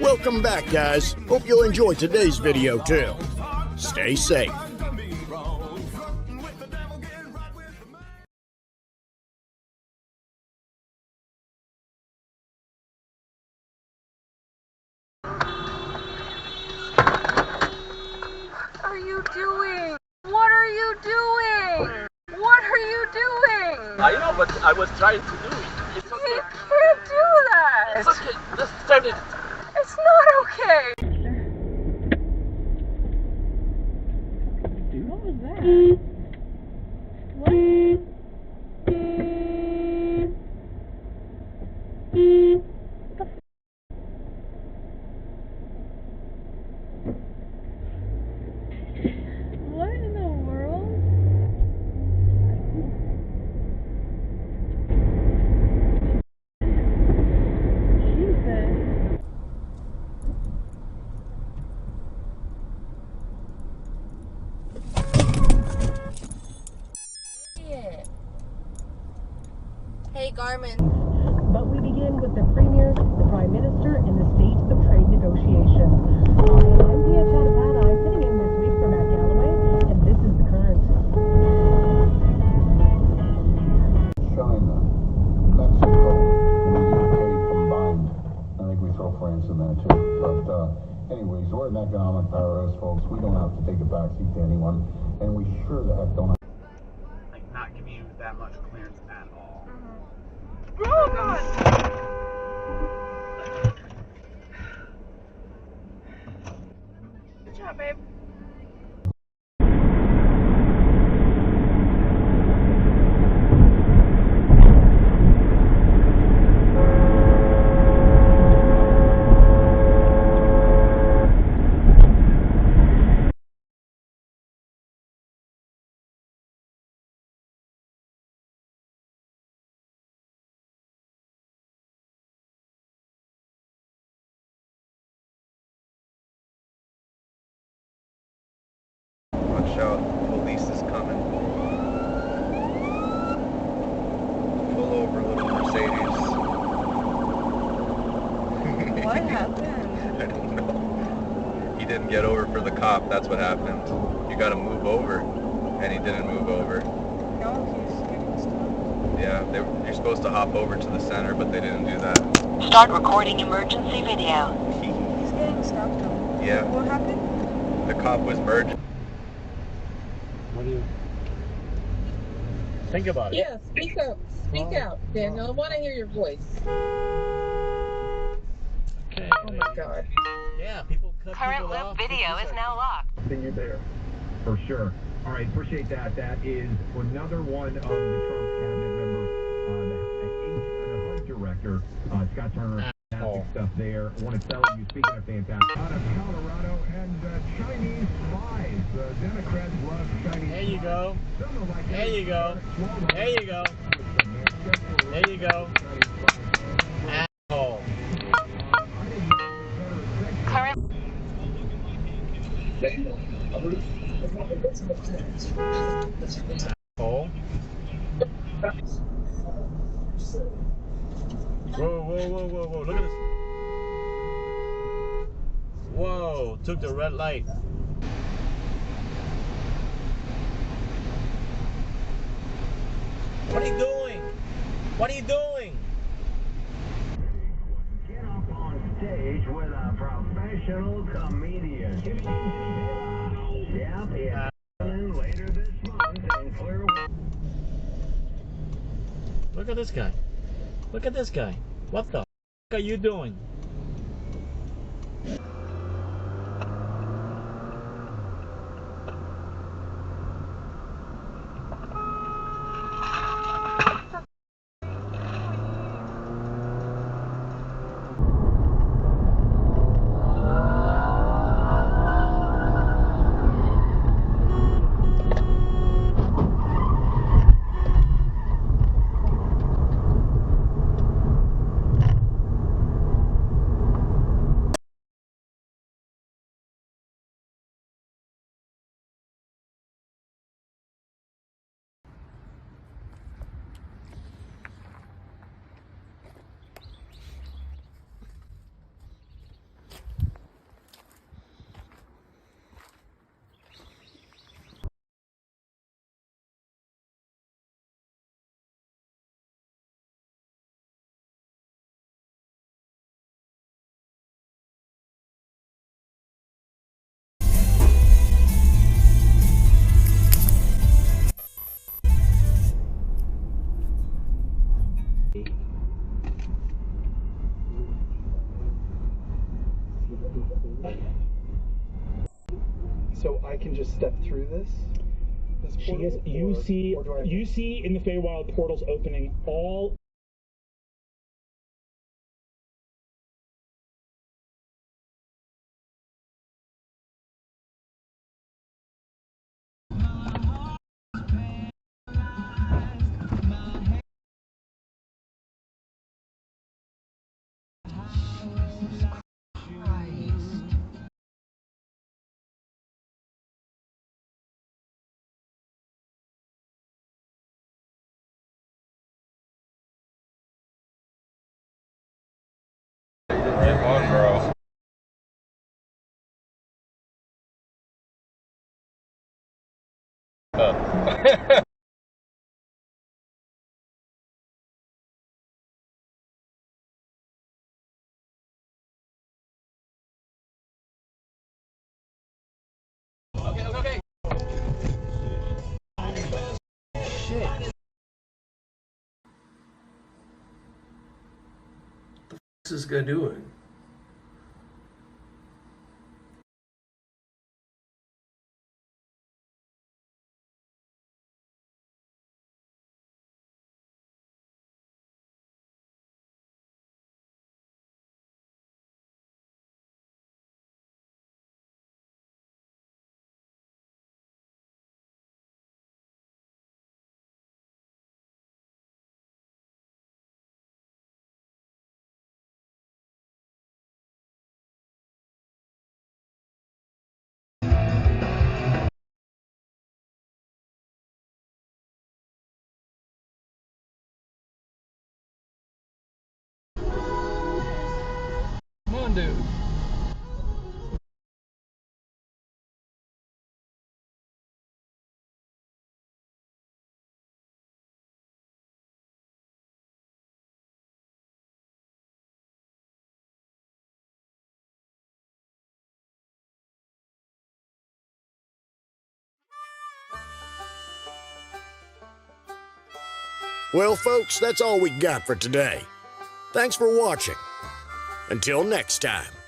Welcome back, guys. Hope you'll enjoy today's video too. Stay safe. What are you doing? What are you doing? What are you doing? I know, but I was trying to do it. It's okay. You can't do that. It's okay. Let's start it. It's not okay. Dude, what was that? What? What in the world? Jesus. Hey, Garmin. But we begin with the Premier, the Prime Minister, and the state of trade negotiations. I'm Pia Chatapata, sitting in this week for Matt Galloway, and this is the current. China, Mexico, and the UK combined. I think we throw France in there too. But anyways, we're an economic powerhouse, folks. We don't have to take a backseat to anyone, and we sure the heck don't have like not giving you that much clearance at all. Oh, God. Good job, babe. Watch out, police is coming. Pull over, little Mercedes. What happened? I don't know. He didn't get over for the cop, that's what happened. You gotta move over, and he didn't move over. No, he's getting stopped. Yeah, you're supposed to hop over to the center, but they didn't do that. Start recording emergency video. He's getting stopped though. Yeah, What happened? the cop was merged. What do you think about it? Yeah, speak up. Speak out, Daniel. I want to hear your voice. Okay. Oh my God. Yeah, people cut Current people loop off. video is now locked. You're there. For sure. All right, appreciate that. That is another one of the Trump cabinet members, the HUD director, Scott Turner. Fantastic stuff there. I want to tell you, speaking of fantastic, out of Colorado and Chinese spies. The Democrats love Chinese. There you go. Like there you go. There you go. There you go. Asshole. Current. Asshole. Whoa, whoa, whoa, whoa, whoa. Look at this. Whoa, took the red light. What are you doing? What are you doing? Get up on stage with a professional comedian. Yep, later this month in Clearwater. Look at this guy. Look at this guy. What the f*** are you doing? So I can just step through this portal, you see in the Feywild portals opening all. Right one, bro. Okay. Shit. What's this guy doing? Come on, dude. Well, folks, that's all we got for today. Thanks for watching. Until next time.